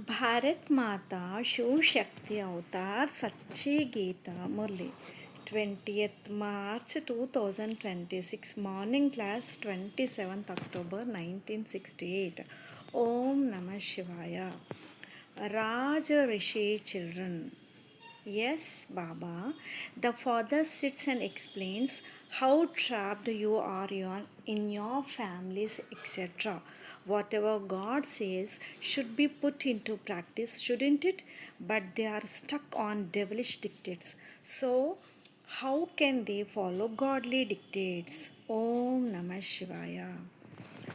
भारत माता शिव शक्ति अवतार सच्ची गीता मुरली 20th March 2026 morning class 27th October 1968 Om Namah Shivaya Raj Rishi children. Yes, Baba. The father sits and explains how trapped you are in your families, etc. Whatever God says should be put into practice, shouldn't it? But they are stuck on devilish dictates. So, how can they follow godly dictates? Om Namah Shivaya.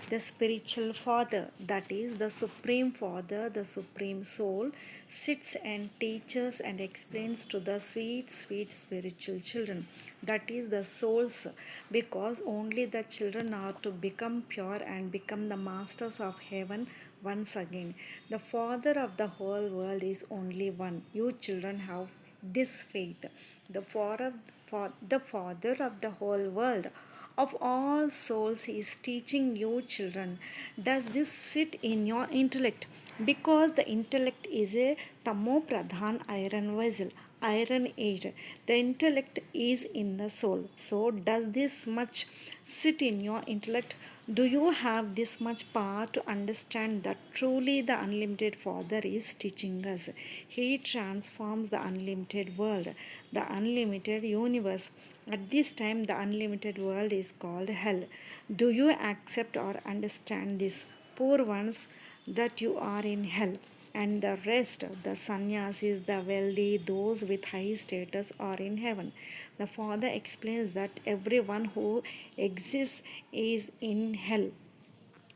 The spiritual father, that is the supreme father, the supreme soul, sits and teaches and explains to the sweet, sweet spiritual children, that is the souls, because only the children are to become pure and become the masters of heaven once again. The father of the whole world is only one. You children have this faith. The father of the whole world of all souls is teaching you children. Does this sit in your intellect? Because the intellect is a tamo pradhan iron vessel, iron age. The intellect is in the soul. So does this much sit in your intellect? Do you have this much power to understand that truly the unlimited Father is teaching us? He transforms the unlimited world, the unlimited universe. At this time, the unlimited world is called hell. Do you accept or understand this, poor ones, that you are in hell? And the rest, the sannyasis, the wealthy, those with high status, are in heaven. The Father explains that everyone who exists is in hell.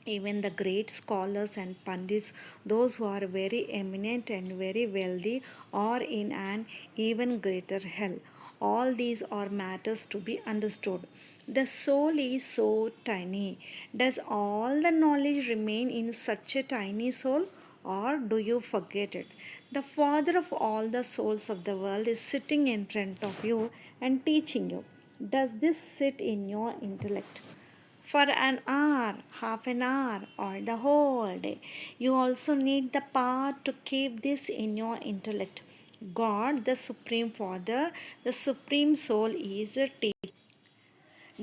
Even the great scholars and pandits, those who are very eminent and very wealthy, are in an even greater hell. All these are matters to be understood. The soul is so tiny. Does all the knowledge remain in such a tiny soul? Or do you forget it? The Father of all the souls of the world is sitting in front of you and teaching you. Does this sit in your intellect? For an hour, half an hour, or the whole day. You also need the power to keep this in your intellect. God, the Supreme Father, the Supreme Soul, is a teacher.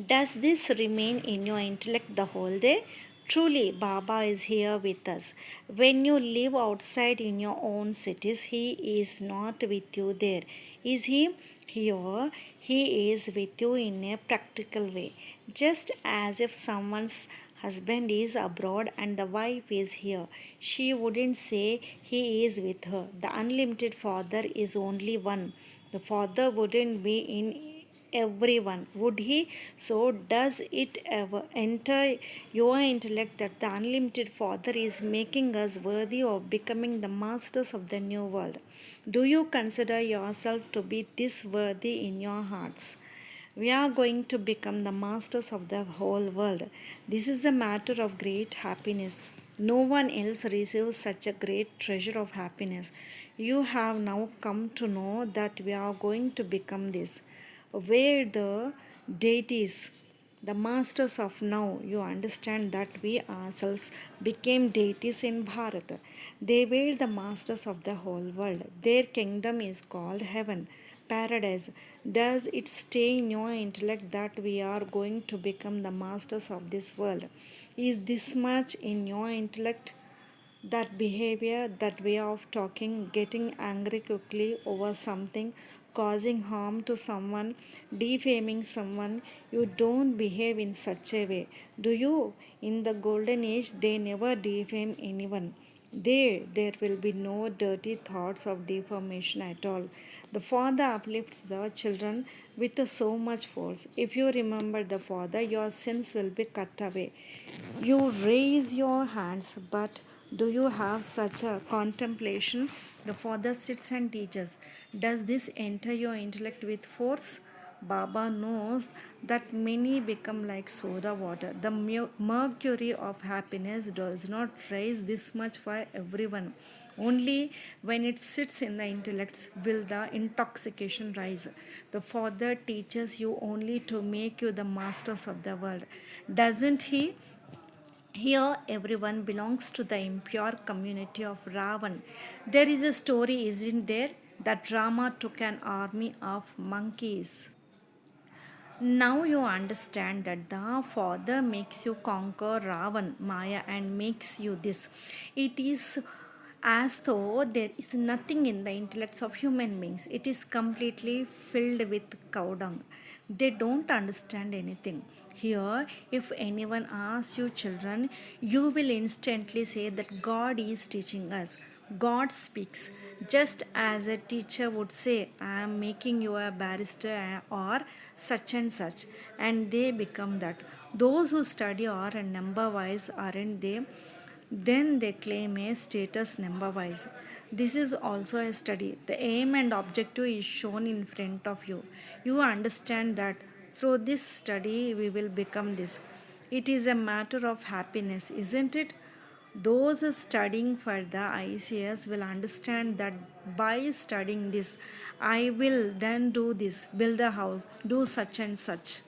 Does this remain in your intellect the whole day? Truly, Baba is here with us. When you live outside in your own cities, He is not with you there. Is He? Here, He is with you in a practical way. Just as if someone's husband is abroad and the wife is here, she wouldn't say He is with her. The unlimited Father is only one. The Father wouldn't be in everyone, would he? So, does it ever enter your intellect that the unlimited Father is making us worthy of becoming the masters of the new world? Do you consider yourself to be this worthy in your hearts? We are going to become the masters of the whole world. This is a matter of great happiness. No one else receives such a great treasure of happiness. You have now come to know that we are going to become this. Where the deities, the masters of now, you understand that we ourselves became deities in Bharat. They were the masters of the whole world. Their kingdom is called heaven, paradise. Does it stay in your intellect that we are going to become the masters of this world? Is this much in your intellect? That behavior, that way of talking, getting angry quickly over something, causing harm to someone, defaming someone, you don't behave in such a way, do you? In the golden age, they never defame anyone. There will be no dirty thoughts of defamation at all. The Father uplifts the children with so much force. If you remember the Father, your sins will be cut away. You raise your hands, but do you have such a contemplation? The Father sits and teaches. Does this enter your intellect with force? Baba knows that many become like soda water. The mercury of happiness does not rise this much for everyone. Only when it sits in the intellects will the intoxication rise. The Father teaches you only to make you the masters of the world. Doesn't He? Here, everyone belongs to the impure community of Ravan. There is a story, isn't there? That Rama took an army of monkeys. Now you understand that the Father makes you conquer Ravan, Maya, and makes you this. It is as though there is nothing in the intellects of human beings. It is completely filled with cow dung. They don't understand anything. Here, if anyone asks you, children, you will instantly say that God is teaching us. God speaks. Just as a teacher would say, I am making you a barrister or such and such, and they become that. Those who study are a number wise, aren't they? Then they claim a status number wise. This is also a study. The aim and objective is shown in front of you. You understand that through this study we will become this. It is a matter of happiness, isn't it? Those studying for the ICS will understand that by studying this, I will then do this, build a house, do such and such.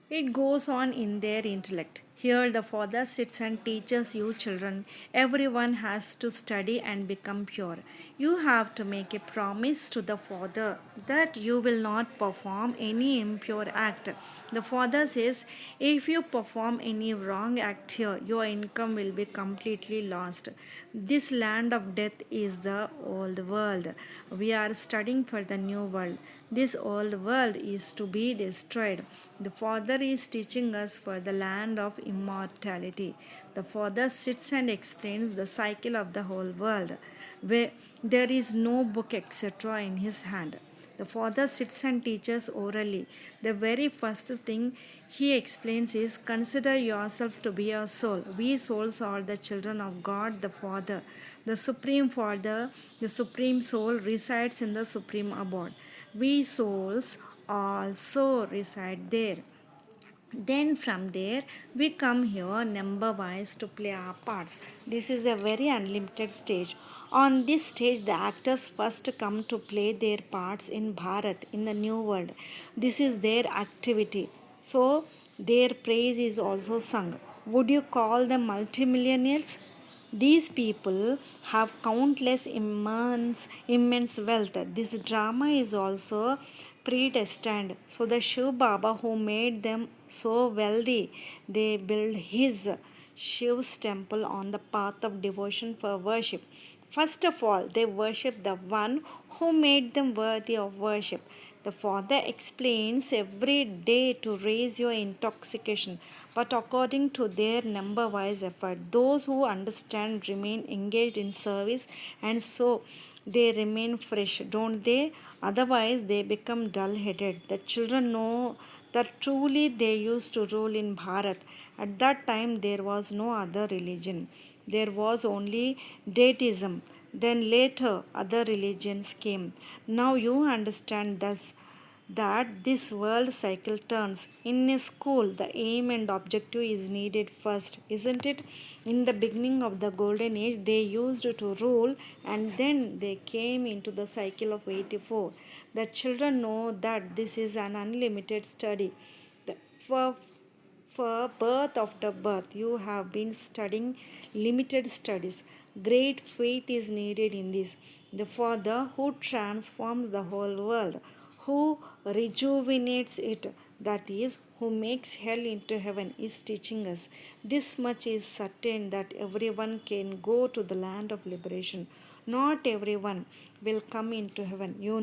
It goes on in their intellect. Here, the Father sits and teaches you children. Everyone has to study and become pure. You have to make a promise to the Father that you will not perform any impure act. The Father says, if you perform any wrong act here, your income will be completely lost. This land of death is the old world. We are studying for the new world. This old world is to be destroyed. The Father is teaching us for the land of immortality. The Father sits and explains the cycle of the whole world, where there is no book, etc., in his hand. The Father sits and teaches orally. The very first thing he explains is consider yourself to be a soul. We souls are the children of God the Father. The Supreme Father, the Supreme Soul resides in the Supreme Abode. We souls also reside there. Then from there we come here number wise to play our parts. This is a very unlimited stage. On this stage the actors first come to play their parts in Bharat, in the new world. This is their activity. So their praise is also sung. Would you call them multimillionaires? These people have countless immense wealth. This drama is also predestined. So the Shiv Baba who made them so wealthy, they built his Shiv's temple on the path of devotion for worship. First of all, they worship the one who made them worthy of worship. The Father explains every day to raise your intoxication, but according to their number wise effort, those who understand remain engaged in service, and so they remain fresh, don't they? Otherwise, they become dull headed. The children know that truly they used to rule in Bharat. At that time, there was no other religion, there was only deitism. Then later, other religions came. Now you understand thus that this world cycle turns. In a school, the aim and objective is needed first, isn't it? In the beginning of the golden age, they used to rule and then they came into the cycle of 84. The children know that this is an unlimited study. The, for for birth after birth, you have been studying limited studies. Great faith is needed in this. The Father who transforms the whole world, who rejuvenates it, that is, who makes hell into heaven, is teaching us. This much is certain that everyone can go to the land of liberation. Not everyone will come into heaven. You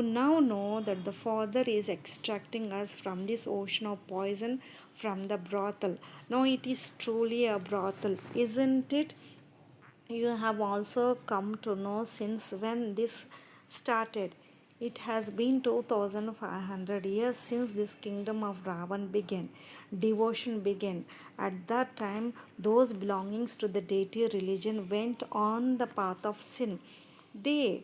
now know that the Father is extracting us from this ocean of poison, from the brothel. Now it is truly a brothel, isn't it? You have also come to know since when this started. It has been 2500 years since this kingdom of Ravan began. Devotion began. At that time, those belongings to the deity religion went on the path of sin. They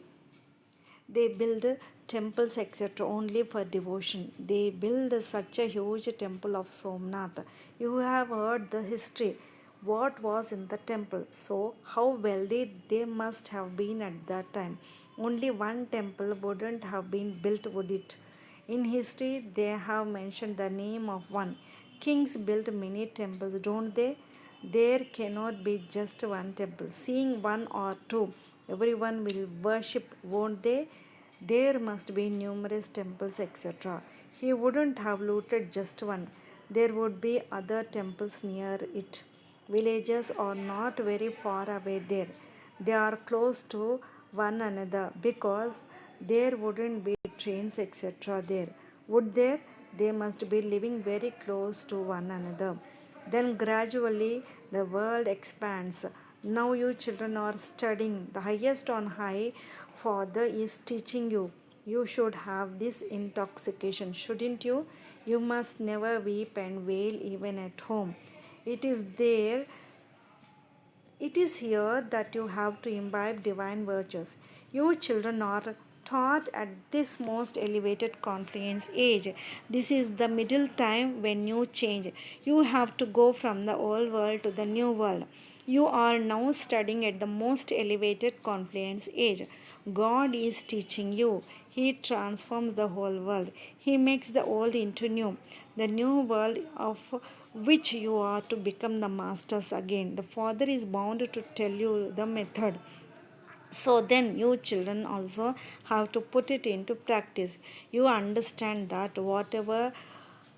they build temples, etc., only for devotion. They build such a huge temple of Somnath. You have heard the history. What was in the temple? So, how wealthy they must have been at that time. Only one temple wouldn't have been built, would it? In history, they have mentioned the name of one. Kings build many temples, don't they? There cannot be just one temple. Seeing one or two, everyone will worship, won't they? There must be numerous temples, etc. He wouldn't have looted just one. There would be other temples near it. Villages are not very far away there. They are close to one another because there wouldn't be trains, etc. there. Would there? They must be living very close to one another. Then gradually the world expands. Now you children are studying. The highest on high, Father is teaching you. You should have this intoxication, shouldn't you? You must never weep and wail even at home. It is there it is here that you have to imbibe divine virtues. You children are taught at this most elevated confluence age. This is the middle time when you change. You have to go from the old world to the new world. You are now studying at the most elevated confluence age. God is teaching you. He transforms the whole world. He makes the old into new. The new world of which you are to become the masters again. The Father is bound to tell you the method. So then you children also have to put it into practice. You understand that whatever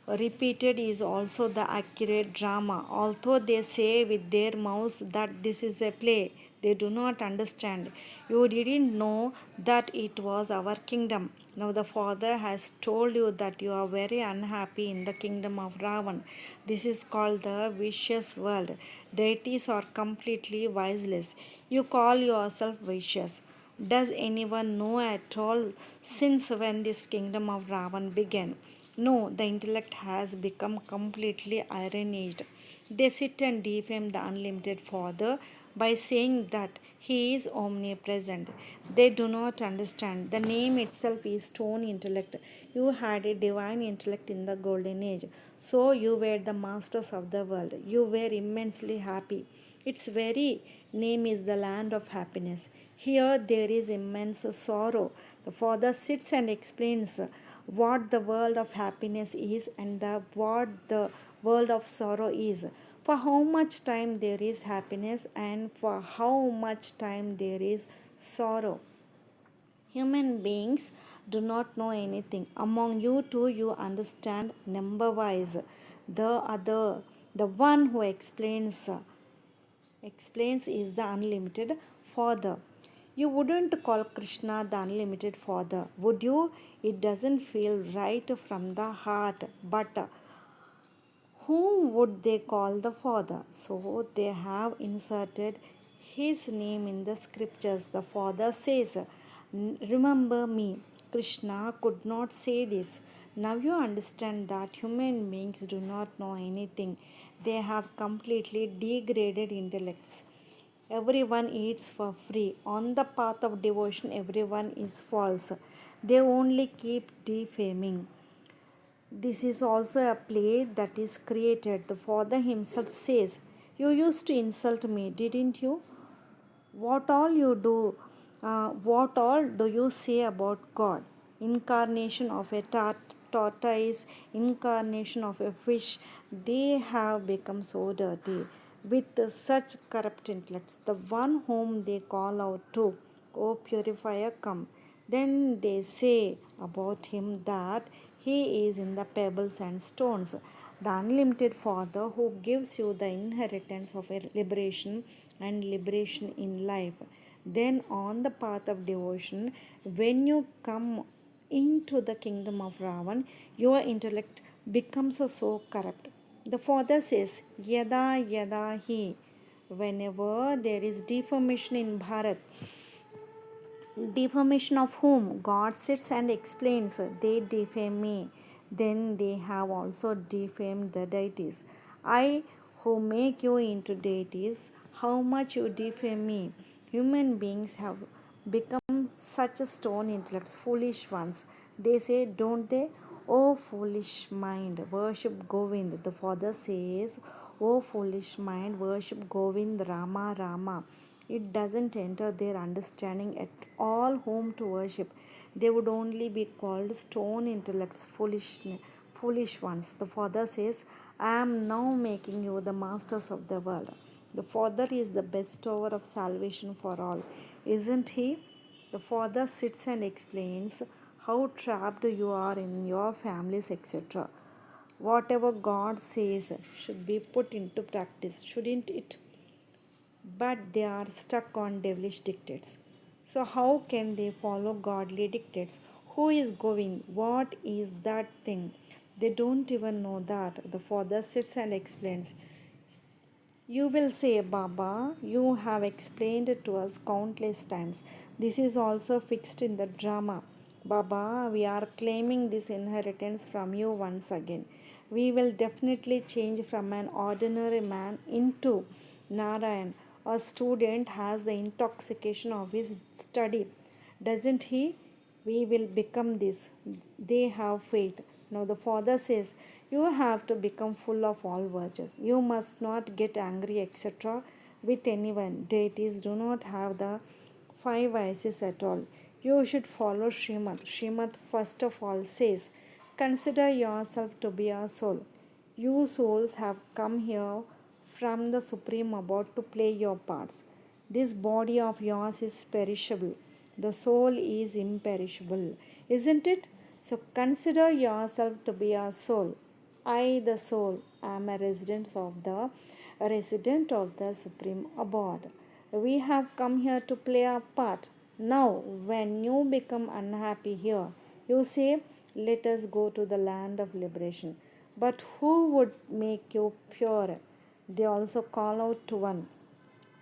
repeated is also the accurate drama. Although they say with their mouths that this is a play, they do not understand. You didn't know that it was our kingdom. Now the Father has told you that you are very unhappy in the kingdom of Ravan. This is called the vicious world. Deities are completely viceless. You call yourself vicious. Does anyone know at all since when this kingdom of Ravan began? No, the intellect has become completely ironized. They sit and defame the unlimited Father by saying that He is omnipresent. They do not understand. The name itself is stone intellect. You had a divine intellect in the golden age. So you were the masters of the world. You were immensely happy. Its very name is the land of happiness. Here there is immense sorrow. The Father sits and explains what the world of happiness is and what the world of sorrow is. For how much time there is happiness and for how much time there is sorrow. Human beings do not know anything. Among you two, you understand number wise. The other, the one who explains is the unlimited Father. You wouldn't call Krishna the unlimited Father, would you? It doesn't feel right from the heart, but whom would they call the Father? So they have inserted his name in the scriptures. The Father says, remember me. Krishna could not say this. Now you understand that human beings do not know anything. They have completely degraded intellects. Everyone eats for free. On the path of devotion, everyone is false. They only keep defaming. This is also a play that is created. The Father himself says, you used to insult me, didn't you? What all do you say about God? Incarnation of a tortoise, incarnation of a fish, they have become so dirty with such corrupt intellects. The one whom they call out to, O purifier, come. Then they say about him that he is in the pebbles and stones. The unlimited Father who gives you the inheritance of a liberation and liberation in life. Then, on the path of devotion, when you come into the kingdom of Ravan, your intellect becomes so corrupt. The Father says, Yada Yada Hi. Whenever there is deformation in Bharat, defamation of whom God sits and explains, they defame me. Then they have also defamed the deities. I who make you into deities, how much you defame me. Human beings have become such stone intellects, foolish ones. They say, don't they? Oh, foolish mind, worship Govind. The Father says, oh, foolish mind, worship Govind, Rama, Rama. It doesn't enter their understanding at all whom to worship. They would only be called stone intellects, foolish ones. The Father says, I am now making you the masters of the world. The Father is the bestower of salvation for all, isn't he? The Father sits and explains how trapped you are in your families, etc. Whatever God says should be put into practice, shouldn't it? But they are stuck on devilish dictates. So, how can they follow godly dictates? Who is going? What is that thing? They don't even know that. The father sits and explains. You will say, Baba, you have explained it to us countless times. This is also fixed in the drama. Baba, we are claiming this inheritance from you once again. We will definitely change from an ordinary man into Narayan. A student has the intoxication of his study, doesn't he? We will become this. They have faith. Now the Father says, you have to become full of all virtues. You must not get angry, etc., with anyone. Deities do not have the five vices at all. You should follow Srimad. Srimad first of all says, consider yourself to be a soul. You souls have come here from the Supreme Abode to play your parts. This body of yours is perishable. The soul is imperishable, isn't it? So consider yourself to be a soul. I, the soul, am a resident of the Supreme Abode. We have come here to play our part. Now, when you become unhappy here, you say, let us go to the land of liberation. But who would make you pure? They also call out to one.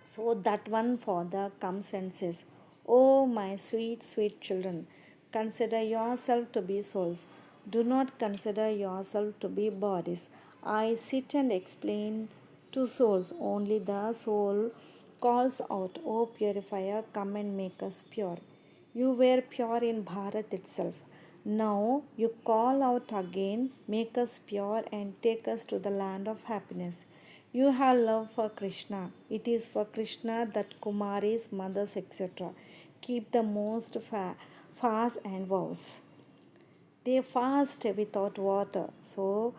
So that one father comes and says, oh, my sweet, sweet children, consider yourself to be souls. Do not consider yourself to be bodies. I sit and explain to souls. Only the soul calls out, O purifier, come and make us pure. You were pure in Bharat itself. Now you call out again, make us pure and take us to the land of happiness. You have love for Krishna. It is for Krishna that Kumaris, mothers, etc. keep the most fast and vows. They fast without water, so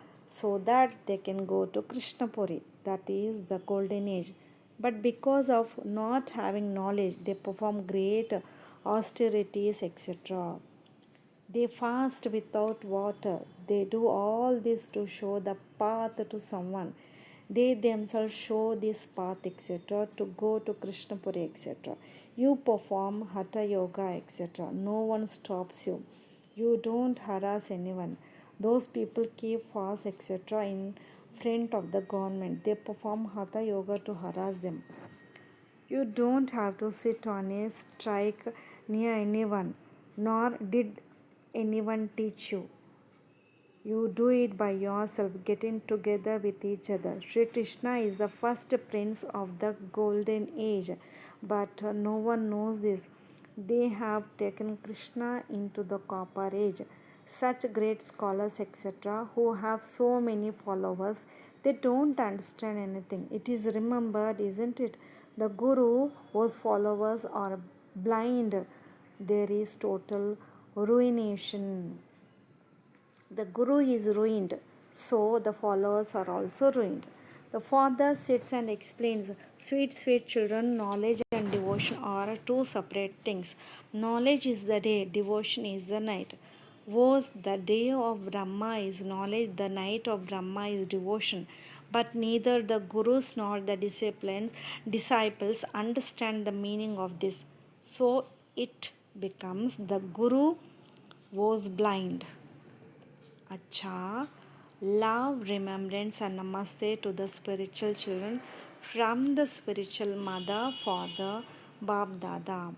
that they can go to Krishnapuri, that is the golden age. But because of not having knowledge, they perform great austerities, etc. They fast without water. They do all this to show the path to someone. They themselves show this path, etc., to go to Krishnapuri, etc. You perform Hatha Yoga, etc. No one stops you. You don't harass anyone. Those people keep fast, etc., in front of the government. They perform Hatha Yoga to harass them. You don't have to sit on a strike near anyone, nor did anyone teach you. You do it by yourself, getting together with each other. Sri Krishna is the first prince of the golden age, but no one knows this. They have taken Krishna into the copper age. Such great scholars, etc., who have so many followers, they don't understand anything. It is remembered, isn't it? The Guru, whose followers are blind, there is total ruination. The guru is ruined, so the followers are also ruined. The father sits and explains, sweet, sweet children, knowledge and devotion are two separate things. Knowledge is the day, devotion is the night. Was the day of Brahma is knowledge, the night of Brahma is devotion. But neither the gurus nor the disciples understand the meaning of this. So it becomes the guru was blind. Acha, love, remembrance, and namaste to the spiritual children from the spiritual mother, father, Bab Dada.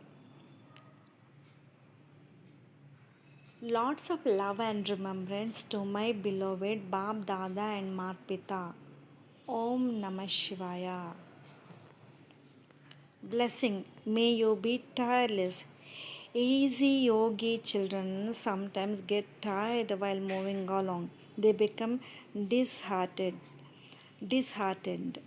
Lots of love and remembrance to my beloved Bab Dada and Mat Pita. Om Namah Shivaya. Blessing, may you be tireless. Easy yogi children sometimes get tired while moving along. They become disheartened. disheartened.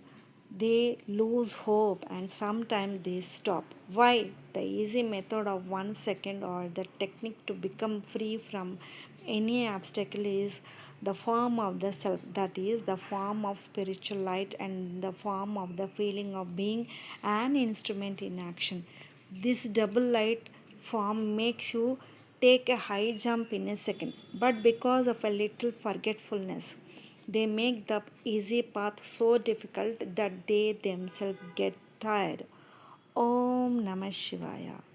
They lose hope and sometimes they stop. Why? The easy method of 1 second or the technique to become free from any obstacle is the form of the self, that is, the form of spiritual light, and the form of the feeling of being an instrument in action. This double light form makes you take a high jump in a second, but because of a little forgetfulness, they make the easy path so difficult that they themselves get tired. Om Namah Shivaya.